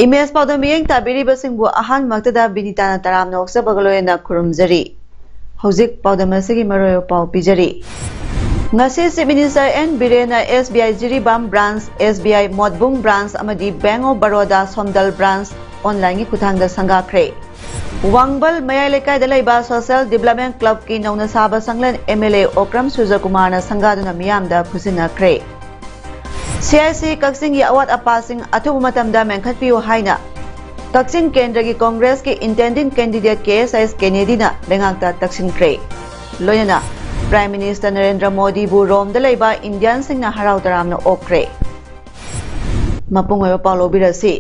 Imes paudam miyeng tabiri basingbu ahan maktada binitana taram na oksa bagaloy na kurumjari. Hauzik paudam asigi maroyo pau pijari. Ngasi si Minister N. Birena SBI Jiribam Branch, SBI Modbung Branch amadi Bank of Baroda Somdal Branch online gi kuthangda sangakre. Wangbal Mayai Lekai Dalaiba Social Development Club ki nauna saba sanglan MLA Okram Sujakumar na sangaduna miyamda khusinakre. CIC Kaksing awat apasing athubu matamda menkhatpiu haina Kaksing Kendra ki Congress ki intending candidate KSIS Kennedy na lengakta taksinkre loyana Prime Minister Narendra Modi bu Rome da leiba Indian sing na harau taram na okre mapungoy Paulo Birasi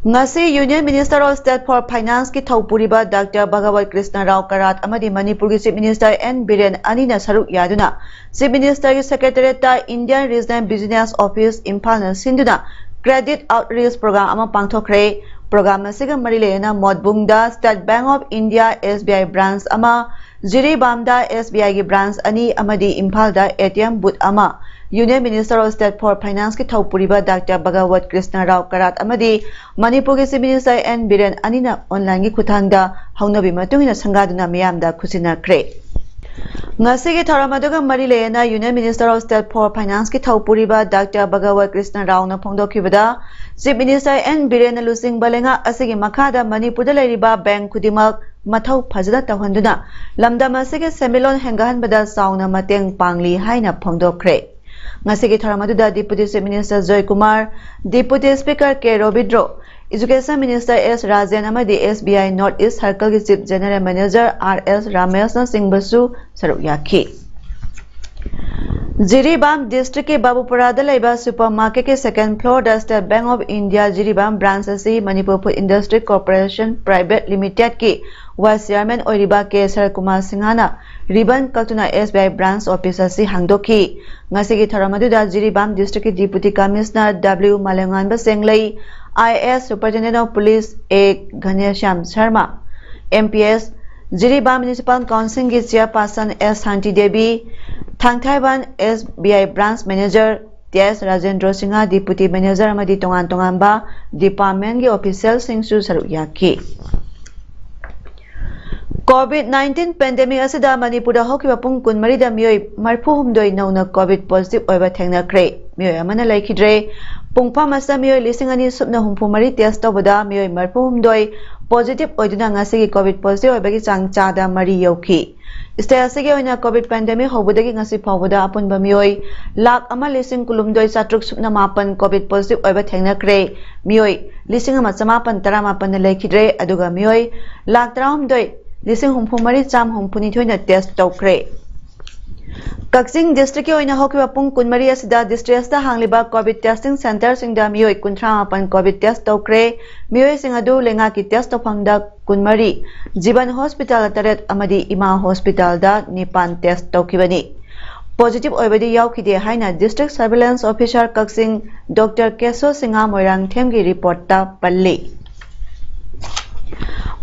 ngasi Union Minister of State for Finance ki Thaupuriba Dr. Bhagawat Krishna Rao Karat amadi Manipur ki Chief Minister N. Biren Anina Saruk Yaduna Chief Minister ki Secretariat ta Indian Regional Business Office Imphal na sinduna Credit Outreach Program ama pangthokre program asiga marilena Modbung da State Bank of India SBI branch ama Jiribam da SBI ki branch ani amadi Imphal da ATM booth ama Union Minister of State for Finance ki Thaupuriba Dr. Bhagawat Krishna Rao Karat amadi Manipur ki Chief Minister N. Biren Anina online ki kuthangda haunabi matungina sangaduna miyamda khusinakre Ngasigi Tharamaduga Marilena Union Minister of State for Finance ki Thaupuriba Dr. Bhagawat Krishna Rao na phongdokhibada Chief Minister N. Biren Lusing Balenga asigi makhada Manipur da leiriba bank kudimak mathau phajada tawhanduna lamdam asigi semilon hengahanbada sauna mateng pangli haina phongdokre Ngasigi Tharamaduda Deputy Chief Minister Joy Kumar, Deputy Speaker K. Robidro, Education Minister S. Rajan amadi SBI North East Circle ki Chief General Manager R.S. Ramesh Singh Basu saruk yakhi. Jiribam District ke Babupura da laiba supermarket ke second floor da State Bank of India Jiribam branch asi Manipur Food Industry Corporation Private Limited ki Vice Chairman Oiriba K. Sar Kumar Singhana ribbon kaltuna SBI branch office asi hangdokhi ngasigi Tharamaduda Jiribam District ki Deputy Commissioner W. Malangan Basenglai IS Superintendent of Police A. Ghanesham Sharma MPS Jiribam Municipal Council ki Chairperson S. Hanti Devi Thangthaiban SBI Branch Manager T.S. Rajendra Singha Deputy Manager amadi tongan ba Department ki official singsu saruk yakhi COVID-19 pandemic asida Manipur da hokiba pung kunmari da miyoi marphu humdoi nauna COVID positive oiba thengnakre miyoi amana laikhidre pungpha masa miyoi lisingani subna humpu mari test tawbada miyoi marphu humdoi positive oiduna ngasigi COVID positive oibagi changchada mari yauki State asigi oina COVID pandemic hobudagi ngasi phawbada apunba miyoi lakh ama lising kulumdoi satruk subna mapan COVID positive oiba thengnakre miyoi lising ama chamapan taramapan na laikhidre aduga miyoi lakh taramdoi Lising humpumari cham humpuni thoina test tokre Kaksing district ki oina hokiba pung kunmari asida district da hangliba COVID testing center singda miyoi kunthamapan COVID test tokre miyoi singadu lenga ki test tofamda kunmari Jiban Hospital taret amadi Ima Hospital da nipan test tokibani Positive oibadi yaukide haina District Surveillance Officer Kaksing Dr. Keso Singha Moirang Themgi report ta palli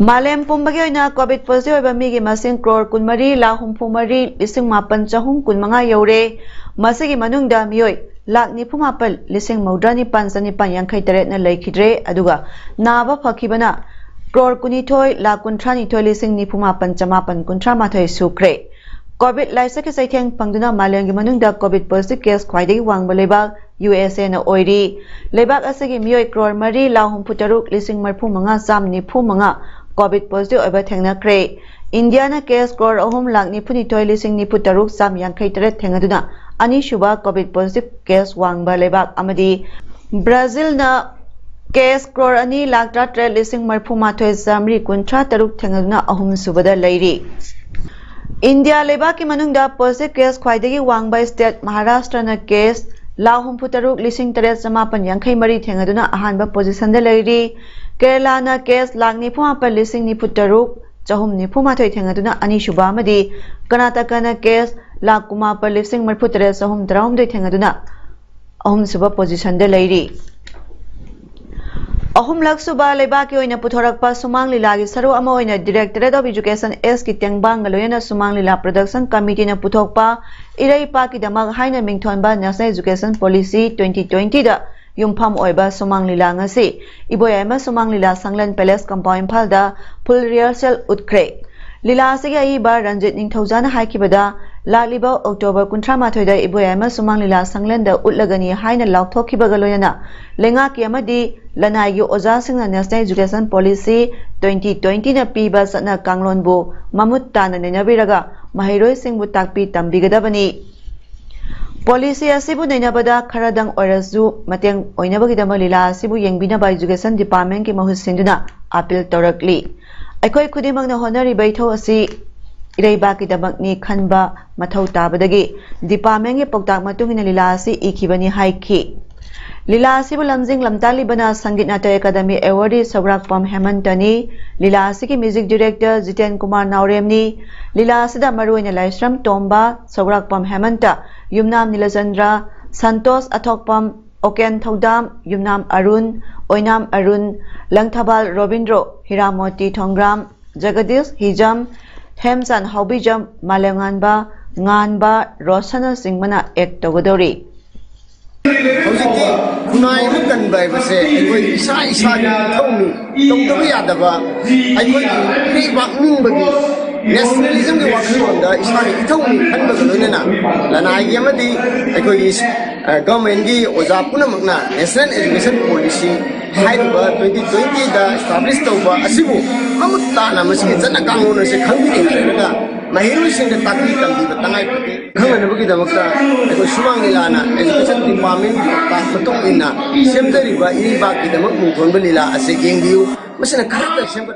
Malem pumbagi oina COVID positive oiba migi masing crore kunmari la humpumari lising mapan chahum kunmanga yaure masigi manungda miyoi lakh nipumapal lising maudrani pansani panyankhai taret na laikhidre aduga naba phakibana crore kunithoi lakh kuntrani thoi lising nipumapan chamapan kuntramathoi sukre COVID laisaki saitheng pangduna malengi manungda COVID positive case khwaidagi wangba lebak USA na oiri lebak asigi miyoi crore mari la humputaruk lising marphu manga sam nipu manga COVID positive oiba thengnakre India na case crore ahum lakh nipuni thoi lising nipu taruk sam yankhai taret thengaduna ani shuba COVID positive case wangba lebak amadi Brazil na case crore ani lakh tra lising marphu mathoi samri kuntra taruk thengaduna ahum subada lairi India lebak ki manungda positive case khwaidagi wangba state Maharashtra na case lakh हुंफुतरुक लिसिंग तरेट चमापन यांखै मरी थेंगदुना अहानबा position दा लेरी केरलाना case lakh निफुमापन लिसिंग निफुतरुक चहुम निफुमाथोय थेंगदुना अनिसुबा अमदी कर्नाटकना केस लाख कुमापन लिसिंग मरफुतरेट चहुम तराहुमदोय थेंगदुना अहुमसुबा पोजिशन दा लेरी अहुमलक सुबा लेबाकी ओइना पुथोरकपा सुमांग लीलागी सरू अमा ओइना डायरेक्टरेट ऑफ एजुकेशन एस की तेंगबांग लोयना सुमांग लीला प्रोडक्शन कमिटी ना पुथोकपा इरैपा की दमक हाइना मिंगथोनबा नेशनल एजुकेशन पॉलिसी 2020 दा युमफाम ओइबा सुमांग लीला ngasi इबोयामा सुमांग लीला संगलन पैलेस कंपाउंड इम्फाल दा फुल रिहर्सल उतख्रे लीला से अईबा रंजित निंगथौजाना हाइकिबदा लालिबा अक्टोबर 19 दा इबोयामा सुमांग लीला संगलन दा उतलगनी हाइना लाउथोखिबगा लोयना लेंगा की अमदी लनाई ओजा सिंह नेशनल एजुकेशन पॉलिसी 2020 ना पीबा सना कांगलोनबो ममुत ताना नेनबिरगा महिरोय सिंहबु ताकपी तंबिगदबनी पॉलिसी असिबु नैनबदा खरदंग ओरसु मतेंग ओइनबगिदम लीला असिबु येंगबिनबा एजुकेशन डिपार्टमेंट की महु सिंदुना अपील तौरकली अखोय खुदिमंगना होनरी बैठो असि इरैबा की दमकनी खनबा मथौ ताबदगी डिपार्टमेंट के पौताक मतुंगिना लीला असि इखिबनी हाइखी लीला असिबु लमजिंग लमतालीबना संगीत नाट्य अकादमी अवार्डी सौराकपम हेमंतनी लीला असिकी म्यूजिक डायरेक्टर जितेन कुमार नावरेमनी लीला असिदा मरुइना Laishram Tomba Sourakpam Hemant Yumnam Nilchandra Santosh Athokpam Oken Thoudam Yumnam Arun Oinam Arun Langthabal Robindro Hiramoti Thongram Jagdish Hijam Hemchand Houbijam Malenganba nganba rosana singmana ek togodori hojiki kunai mukan bai base ai isa isa ni thongni tongdaba yadaba ai ni bakning bagi nationalism ni wakhilonda isa ni thongni khanba loinana lanai yamadi ai government gi oja punamakna national education policy haiba 2020 da establish tawba asibu amutta masi jana kangona se khangbi ni Mahiru sing takli tambi batangai pati khangan bagi damakta eko sumang lilana education department ta patung inna semdari ba iri ba ki damak mungthon balila ase gengdiu masina kharta semba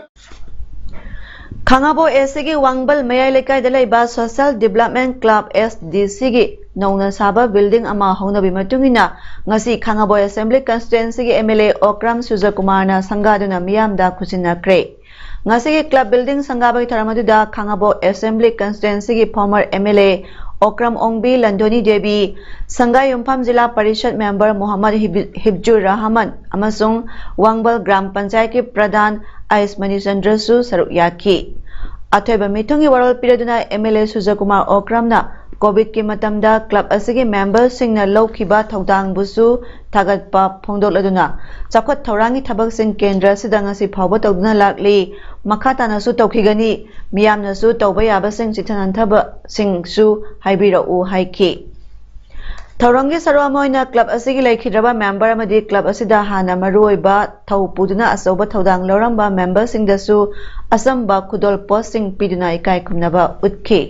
Khangabo SG Wangbal Mayai Lekai Dalaiba Social Development Club SDC gi Nongna Saba building ama hongna bimatungina ngasi Khangabo Assembly Constituency gi MLA Okram Sujakumar na sangaduna miyamda khusina kre ngasi club building sangabai tharamadu Khangabo Assembly Constituency gi former MLA Okram Ongbi Landoni Devi Sangai Yumpham Jila Parishad member Muhammad Hibjur Rahman amasung Wangbal Gram Panchayat ki Pradhan Ais Manichandra su saruk yaki Athoiba mitungi warol piraduna MLA Sujakumar Okram na COVID ki matamda club asigi members singna lawkhiba thodang busu thagatpa phongdokladuna chakhot thaurangi thabak sing kendra sidangasi phawba tawduna lakli makhatana su tawkhigani miyamna su tawba yaba sing chithanan thaba sing su haibira u haiki thaurangi sarwamoina club asigi laikhidraba member amadi club asida hana maruoiba thau puduna asoba thodang loramba member singda su asamba khudol posting piduna ikai khumnaba utki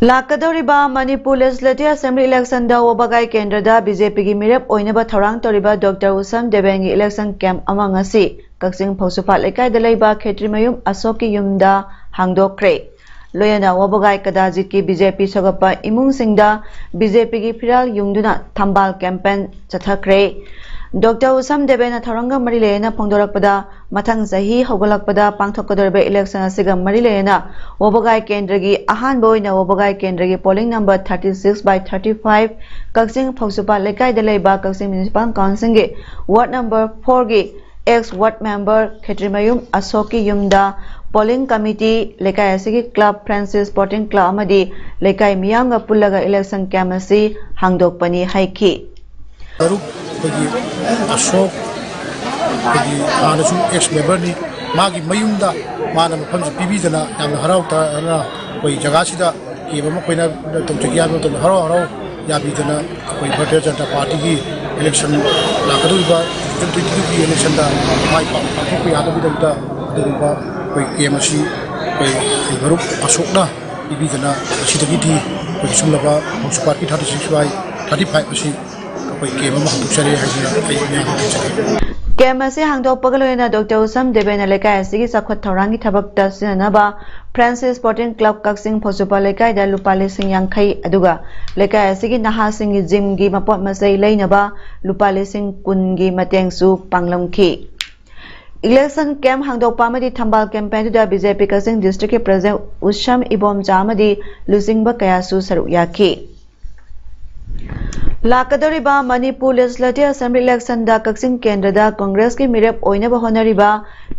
Lakadoriba Manipur Legislative Assembly election da Wabagai Kendra da BJP gi mirep oinaba thorang toriba Dr. Usam Debengi election camp among asi Kaksing Phosuphat Lekai da leiba Khetrimayum Asoki Yumda Hangdokre Loyana Wabagai Kadajit ki BJP Sogapa Imung Singda BJP gi Firal Yungduna Thambal campaign chathakre Dr. Usam Debena Thoranga Marilena Pongdorakpada Mathang Zahi Hogolakpada Pangthokadorbe election asiga Marilena Wabagai Kendragi Ahan Boyna Wabagai Kendragi polling number 36/35 Kaksing Phosuphat Lekai Dalaiba Kaksing Municipal Council gi ward number 4 gi ex ward member Khetrimayum Asoki Yumda polling committee Lekai asigi club Francis Sporting Club amadi Lekai miyamga pullaga election camp asi hangdokpani haiki Ashok Anasu ex-member ni Magi Mayunda Mana Mapam Pibizana and Harauta Koi Jagasida Ibama Koina Tomchiano Haro Yabitana Koi Bhattacharya Janata Party election Lakaduba 2023 election da Mai Papu Yadabida Duba Koi KMC Koi Group Ashokna Ibizana Sidagiti Koi Sumlava Party 36/35 Camp asi hangdokpaga loina Dr. Usam Debena lekai asigi sakhwat thaurangi thabakta sinanaba Francis Sporting Club Kaksing Phosupa lekai da lupa lising yankai aduga lekai asigi nahasing gym gi mapot masai leinaba lupa lising kun gi matengsu panglamki Election camp hangdokpa amadi thambal campaign da BJP Kaksing district ke president Usam Ibom Jamadi lusingba kayasu saru yaki Lakadoriba Manipur Legislative Assembly election da Kaksing Kendra da Congress ki mirep oinaba honariba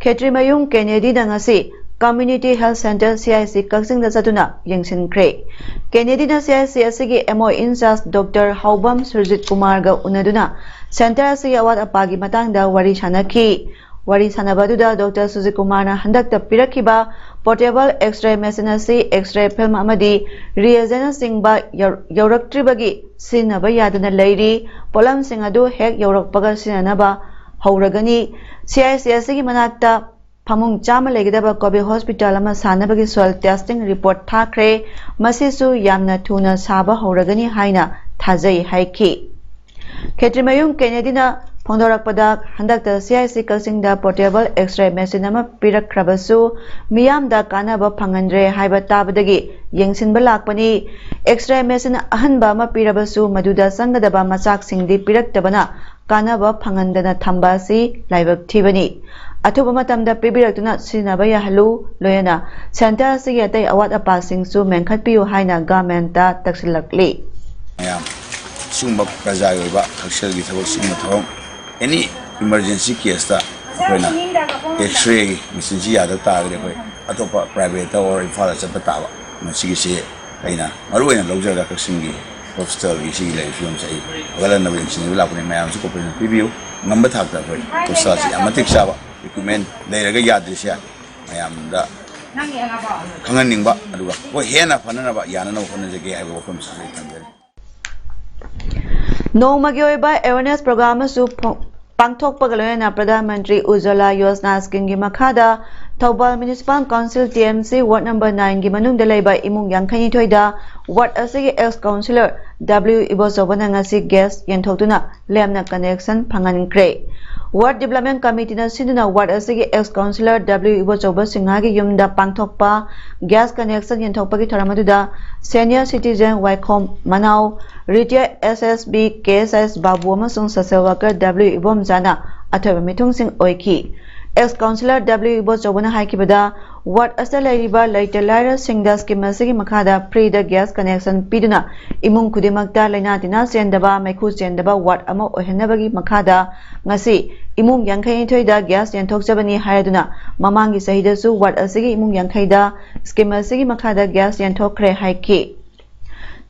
Khetrimayung Kennedy da ngasi Community Health Center CIC Kaksing da satuna yengsinkre Kennedy da CIC asigi MO in charge Dr. Haubam Surjit Kumar ga unaduna center asigi awat apagi matang da wari sanaki wari sanabadu Dr. Surjit Kumar na handak ta pirakiba portable X-ray machine asi X-ray film amadi reagent singba yauraktribagi sinaba yadana leiri polam sing adu hek yaurakpaga sinanaba hauragani CIC asigi manakta phamung chama legidaba Kobe Hospital ama sanabagi soil testing report thakre masisu yamna thuna saba hauragani haina thajai haiki Khetrimayung Kennedy na Phongdorakpada handakta CIC Kaksing da portable X-ray machine ama pirakkrabasu miyam da kanaba phangandre haiba tabadagi yengsinba lakpani X-ray machine ahanba ama pirabasu maduda sangadaba machak singdi piraktabana kanaba phangandana thamba si laibak thibani athuba matamda pibiraktuna sinaba yahalu loyana center si yatai awat apa singsu menkhatpiu haina government ta taksilakli sumba praja yoiba aksel gi thabo summa thong any emergency case ta akoina x-ray machine ji ya da ta gre koi atopa private or infala cha ta ba masigi se aina maruina lojja ga kaksingi hospital gi si le film sai wala na bin sin la pune mayam su ko pin review ngamba thak ta koi to sa si amatik sa ba equipment le ra ga ya de sia mayam da kangan ning ba aduga ko hena fanana ba yana no khona jage ai ba ko sai tambe Nomagi oiba awareness program su pangthokpaga loina Pradhan Mantri Ujjwala Yojana scheme gi makhada Thoubal Municipal Council TMC Ward number 9 gi manungda leiba imung yangkhani thoida Ward asigi ex councillor W Ibosobana ngasi gas yenthokduna lemna connection phangankre Ward Development Committee na sinduna Ward asigi ex councillor W Ibosoba Singha gi yumda pangthokpa gas connection yenthokpagi thoramaduda senior citizen Waikhom Manau Retired SSB KSS Babu amasung social worker W Ibom Jana athoba mithung sing oiki ex councillor W Ibosobana haikibada ward asal lairiba laiter laira singda scheme asigi makhada free the gas connection piduna imung kudimakta laina tina sendaba maikhu sendaba ward ama ohenabagi makhada ngasi imung yankhai thoida gas yenthokjabani hayaduna mamangi sahidasu ward asigi imung yankhai scheme asigi makhada gas yenthokre haiki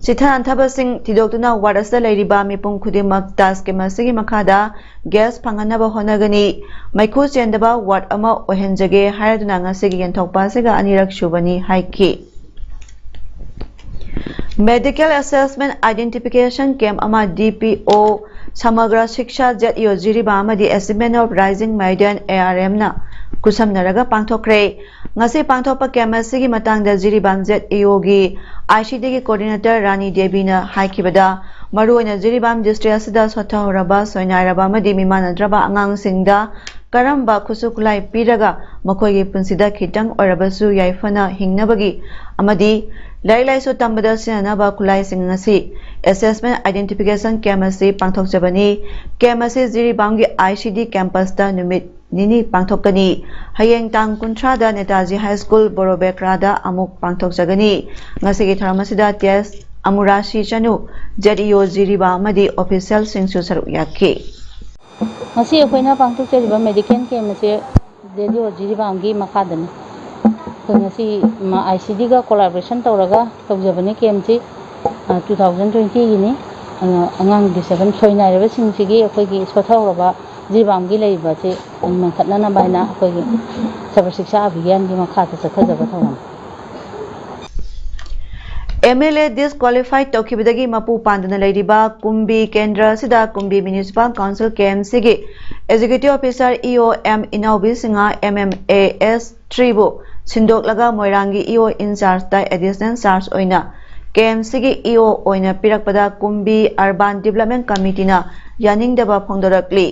Sithan Thabasing Tidokuna Ward asda lairiba mipung khudimak task ke masigi makhada gas phanganaba honagani maikhu chendaba ward ama ohenjage hayaduna ngasigi yenthokpa sega anirak shubani haiki Medical Assessment Identification Camp ama DPO Samagra Shiksha ZEO Jiriba amadi Estimate of Rising Median ARM na kusamnaraga pangthokre ngasi pangthokpa camp asigi matangda Jiribam ZEO gi ICD gi coordinator Rani Devi na haikibada maruina Jiribam district asida sothoraba soinairaba amadi mimanadraba angang singda karamba khusukulai piraga makoi gi punsida khitang orabasu yaifana hingnabagi amadi lailai so tambada sinanaba kulai sing ngasi assessment identification camp asi pangthokjabani camp asi Jiribam gi ICD campus ta numit Nini pangthokani hayeng tang kuntra da Netaji High School Borobekra da amuk pangthokjagani ngasigi tharamasida ts amurashi chanu ZEO Jiriba amadi official singsu saru yakki ngasi akoina pangthokjariba medical camp ase ZEO Jiriba amgi makhadani ngasi ICD ga collaboration tawraga tawjabani camp ji 2020 gini angang disabam soinairaba singsigi akoigi sothoraba Jiribamgi leiba se mankhatna baina akoigi sabar shiksha abhiyan gi makhata sakhajaba thawam MLA disqualified tokibidagi mapu pandana leiriba Kumbi Kendra sida Kumbi Municipal Council KMC gi Executive Officer EOM Inaubi Singa MMAS Tribu Sindok laga Moirangi EO in charge da additional charge oina KMC gi EO oina pirakpada Kumbi Urban Development Committee na yaning daba phongdorakli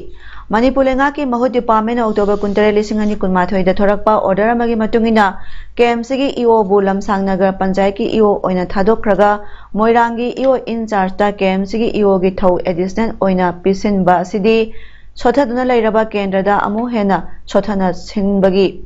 Manipur Lengaki Mahut Department October Kuntare Lisingani Kunmathoi the Thorakpa order Amagi Matungina KMCG EO Bulam Sangnagar Panjaki EO Oina Thadok Kraga Moirangi EO in charge da KMCG EO Gitau additional Oina Pisin Ba Sidi Sotaduna Lairaba Kendrada Amu Hena Sotana Sinbagi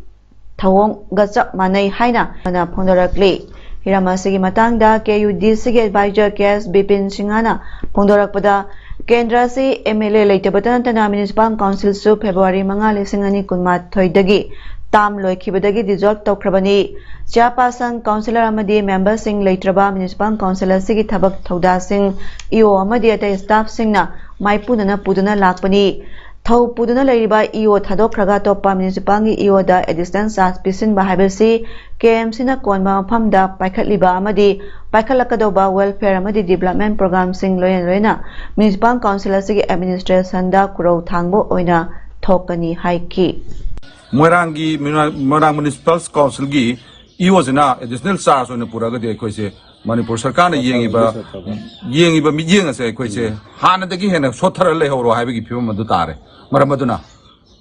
Tawong Gazap Manai Haina Mana Pondorakli Hiramasigi Matangda KUDC Advisor Kes Bipin Singana Pondorakpada Kendra si MLA Laitabatan Tana Municipal Council su February Manga Lisingani Kunmat Thoidagi Tam Loikibadagi dissolve Tokrabani Chairperson Councillor Amadi Member Sing Laitraba Municipal Councillor Sigi Tabak Thoda Sing EO Amadi Ata Staff Singna Maipudana Pudana Lakpani Thau Pudana Lairiba EO Thadok Kraga Topa Municipal EO da additional charge Pisin Bahabasi KMC na Konba Pamda Paikatliba Amadi Paikalakadoba Welfare Amadi Development Program Sing Loyena Municipal Council Sigi Administration da Kuro Thangbo Oina Thokani Haiki Moirang Municipal Council gi EOsina additional charge on Puraga de Koise Manipur Sarkana Yengiba Mijing say Koise Hana the Gihen of Sotara Leho Habi Puma Dutare Maramaduna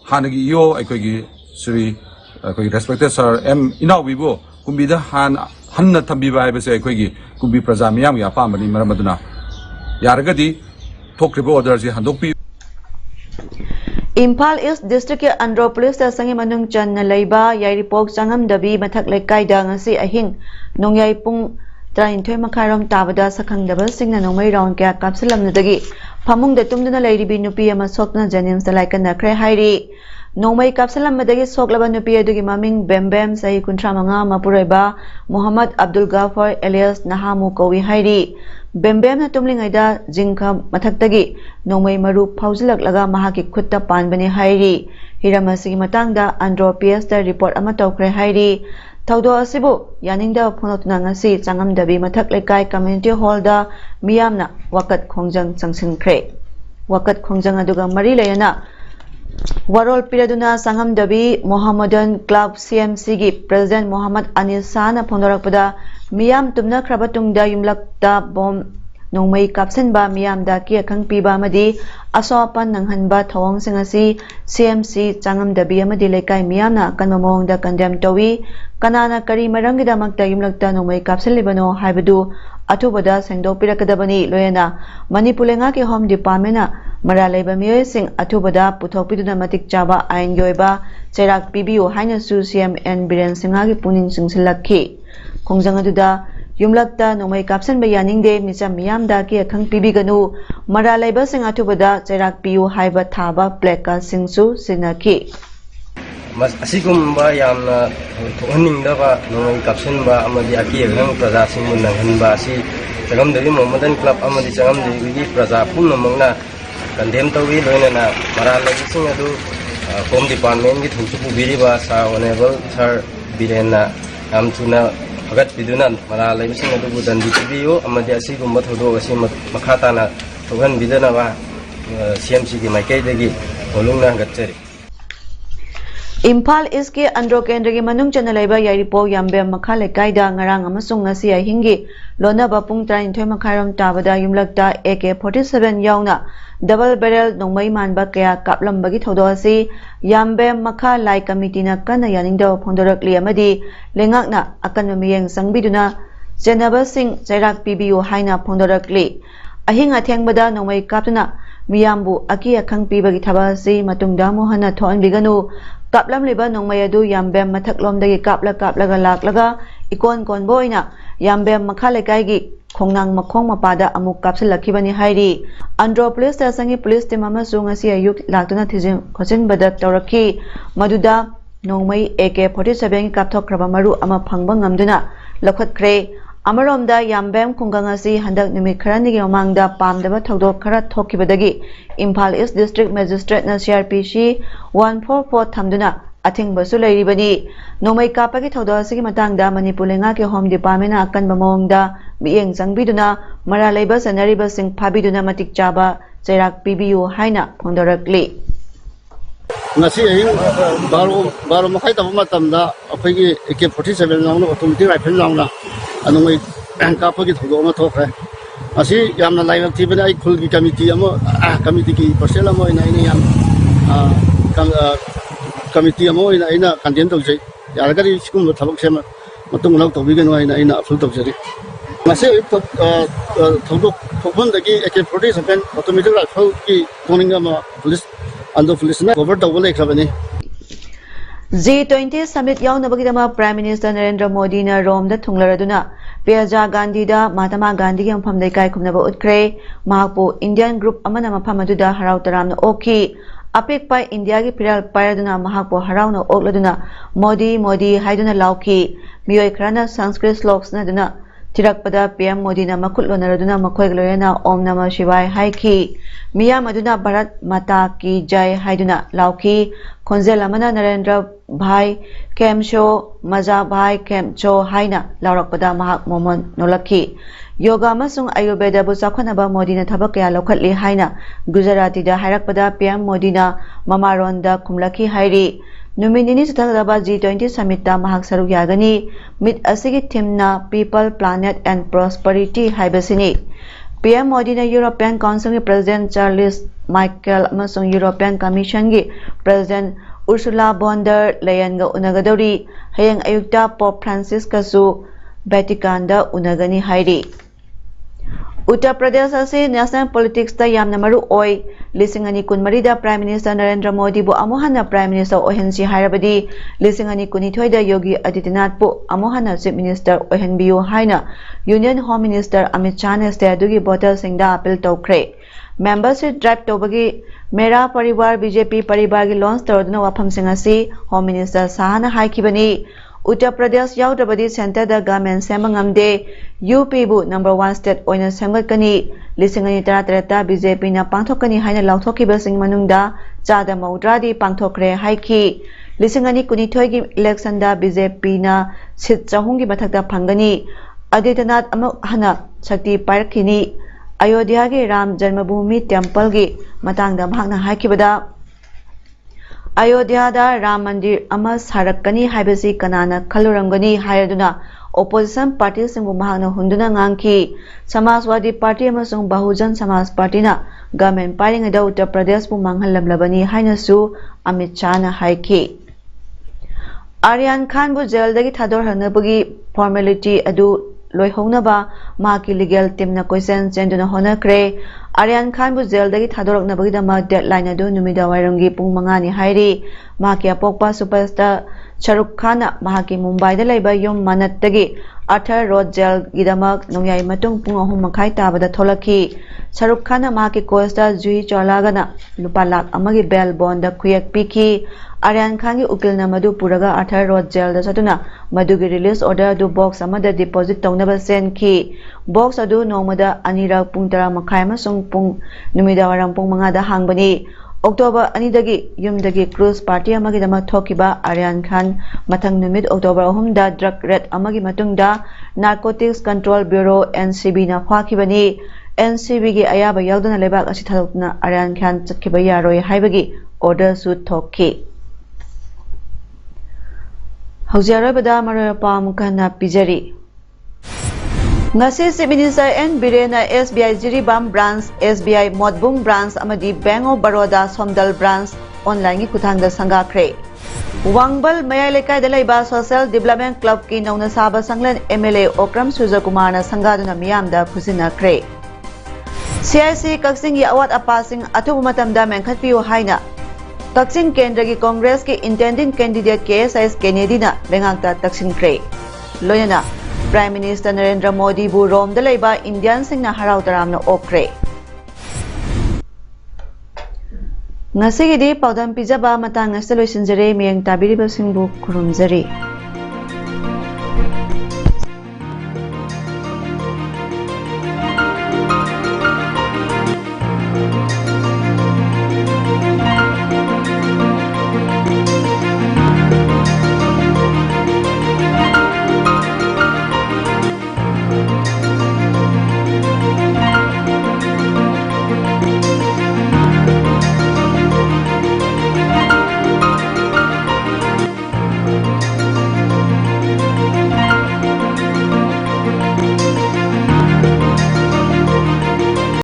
Hanagi Yo Ekogi Sri respected sir ina vivo kumbi da hanna tambiba haibase aikoigi kumbi praja miyam ya pamani maramaduna yaragadi thokriba order si handokpi Impal East District Andhra Police Station manung chan na leiba yairipok changam dabi mathak lekai da ngasi ahing nongyai pung 32 makarom tabada sakhangdaba singna nongmai round kya kapsalam nadagi phamung da tumduna leiribi nupi ama sokna janims da laikan nakhre hairi Nomai Kapsalam Madagi Soklaba Nupi Adugi Maming Bembem Sahi Kuntramanga Mapureba Muhammad Abdul Ghaffar alias Nahamu Kowi Hairi Bembem na tumling aida Jinka Mataktagi Nomai Maru Pauzilak Laga Mahaki Kutta Panbani Hairi Hiramasigi Matangda Andro PS da report Amatokre Hairi Taudo Asibu Yaninda Ponotuna Ngasi Changam Dabi Matak Lekai Community Hall da Miyamna Wakat Khongjang Changsin Kre Wakat Khongjang Aduga Mari Layana Warol Piraduna Sangam Dabi Mohammedan Club CMC gi President Muhammad Anis Sana Pondorakpada Miyam Tumna Krabatung da Yumlakta Bom Nongmai Kapsen ba Miyam da Ki Akang Piba Madi Asopan Nanghan ba Thawang Singasi CMC Changam Dabi Amadi Lekai Miyamna Kanmamong da Condemn Tawi Kanana Kari Marangida Makta Yumlakta Nongmai Kapsen Libano Haibadu Atubada Sengdok Pirakadabani Loyana Manipulenga ki Home Department Maraleba Mioy Sing Atubada Puthokpiduna Matik Chaba Ain Yoiba Cherak PBO Haina Su CMN Biren Singagi Puning Singsilakhi Khongjang Yumlakta Nomai Kapsan Bayaningde Micham Miyamda ki Akhang Pibiganu Maraleba Sing Atubada Cherak PU Haiba Thaba Pleka Singsu Sinakhi Asigumba yamna thohaningdaba Nomai Kapsanba amadi aki akhang praja singmun nanghanba si Chagamdevi Mohammedan Club amadi Chagamdevi praja pumnamangna Condemn Tawi Loinana Maralai sing adu Home Department ki thusu pubiriba sa honorable sir Birena Amchuna Agat Bidunan Maralai sing adu budan ditibiyo amadi asigumba thodo asi makhatana thogan bidana ba CMC ki maikai degi holungna gatchari Impal East ki Andro Kendra ki manung chana laiba yairipo yambe makha lekai da ngarang amasung ngasi ahingi lona ba pung 32 makhairam tabada yumlakta AK47 yauna double barrel nongmai manba kaya kaplambagi thodo asi yambe makha lai committee na kana yaningda phondorakli amadi lengakna akan miyeng sangbiduna Jenaba Singh Jairak PBO haina phondorakli ahinga thengbada nongmai kaptuna miyambu aki akhang pibagi thabasi matungda mohana thon biganu Kaplam liba nongmay adu yambem mathaklom dagi kaplaga laklaga ikon kon boina yambem makhalekay gi khongnang makhong mapada amuk kapsalakibani hairi Andhra Police Station police team amasung asi ayuk laktuna thijin khochin badat tawrakhi maduda nongmay AK47 kapthokraba maru ama phangba ngamduna lakhatkre Amaromda Yambem Kungangasi Handak Nimit Kharani Mangda Pamdaba Thodok Khara Thokibadagi Impal East District Magistrate na CRPC 144 Thamduna Athing Basu Lairibani Nomai Kapagi Thodosigi Matangda Manipur Lengaki Home Department Akan Bamongda Miyeng Zangbiduna Maralaiba Sanariba Sing Phabiduna Matik Chaba Jairak PBO Haina Phondorakli Ngasi aying baro makai tapu matamda apagi AK47 launa automatic rifle launa anong kapagi thodo ma thokre asi yamna live tibena ai khulgi committee amo committee ki persel amo ina yam committee condemn तौजे यारगदी सिगुम थबक सेम मतुंग लौ तौबिगनो approve तौजरी AK-47 automatic rifle की पुलिस अंदर पुलिस ने कवर तौब लेखबनी G20 summit yaunabagidama Prime Minister Narendra Modi na Rome da thunglaraduna Priyaja Gandhi da Mahatma Gandhi gi mafam dai kai khumnaba utkre mahakpu Indian group amana mafam aduda harau taramna okhi apik pai India gi piral pairaduna mahakpu harauna okladuna Modi haiduna lauki miyoi khrana Sanskrit sloks na duna Tirakpada PM Modi na makutlo naraduna makhoi gloyana Om Namah Shivaya haiki Miya maduna Bharat Mata ki Jai haiduna lauki Khonzel amana Narendra Bhai Kemcho Maza Bhai Kemcho haina laurakpada mahak momon nolaki Yoga amasung Ayurveda bu sakhanaba Modi na thabak kaya lokhatli haina Gujarati da hairakpada PM Modi na mamaronda khumlaki hairi Numinini Sutagaba G20 Summit da mahak saruk yagani mit asigi theme na People, Planet and Prosperity haibasini PM Modi na European Council gi President Charles Michael amasung European Commission gi President Ursula von der Leyen ga unagadori hayang ayukta Pope Francis kasu Vatican da unagani hairi Uttar Pradesh ase national politics ta yamna maru oi lisingani kunmari da Prime Minister Narendra Modi bu amohana Prime Minister ohensi hairabadi lisingani kunithoi da Yogi Adityanath bu amohana Chief Minister ohenbiu haina Union Home Minister Amit Shah ne stadugi voter singda appeal tokre membership drive tobagi Mera Parivar BJP Parivar gi launch tawduna wafam singasi Home Minister Sahana haikibani Uttar Pradesh yaudabadi center da government semangamde UP bu number 1 state oina semgatkani lisingani taratarata BJP na pangthokani haina lauthokiba sing manungda chada maudradi pangthokre haiki lisingani kunithoi gi election da BJP na sit chahung gi mathakta phangani Adityanath amuk hana shakti parakini Ayodhya gi Ram Janmabhoomi temple gi matangda bhagna haikibada Ayodhya da Ram Mandir ama sarakani haibasi kanana khaluramgani hayaduna opposition party singbu mahakna hunduna ngangki Samajwadi Party amasung Bahujan Samaj Party na government paringada Uttar Pradesh bu manghallamlabani hainasu Amit Shah na haiki Aryan Khan bu jail dagi thador hanabagi formality adu loihognaba maki legal team na question chenduna honakre Aryan Khan bu jail dagi thadoroknabagi dama deadline adu numida wairangi pung 5 ni hairi maki apokpa superstar Shahrukh Khan na mahaki Mumbai da laiba yom manattagi Arthur Road jail gidamak nongyai matung pung 3:30 tabada tholaki Shahrukh Khan na mahaki co-star Juhi Chawla gana lupa lakh amagi bail bond da khuyak piki Aryan Khan gi ukil na madu puraga Arthur Road jail da satuna madugi release order du box amada deposit tawnaba sen ki box adu nomada anira pung 10:30 amasung pung numida warang pung 5 da hangbani October 2 dagi yumdagi cruise party amagi dama thokiba Aryan Khan mathang numit October 3 da drug raid amagi matungda Narcotics Control Bureau NCB na khwakibani NCB gi ayaba yauduna lebak asi thalokna Aryan Khan chakkiba yaroi haibagi order su thokki Haujarabada marapa mukana pijari Ngasi Chief Minister N Birena SBI Jiribam branch SBI Modbung branch amadi Bank of Baroda Somdal branch online gi kuthangda sangakre Wangbal Mayai Lekai da laiba Social Development Club ki nauna saba sanglan MLA Okram Sujakumar na sangaduna miyamda khusinakre CIC Kaksing gi awat apasing athubu matamda menkhatpiu haina Taksin Kendra ki Congress ki intending candidate KSIS Kennedy na lengangta taksinkre loyana Prime Minister Narendra Modi bu Rome da laiba Indian sing na harau taramna okre ngasi gi di paudam pijaba matang asaloisinjare miyang tabiriba singbu kurumjari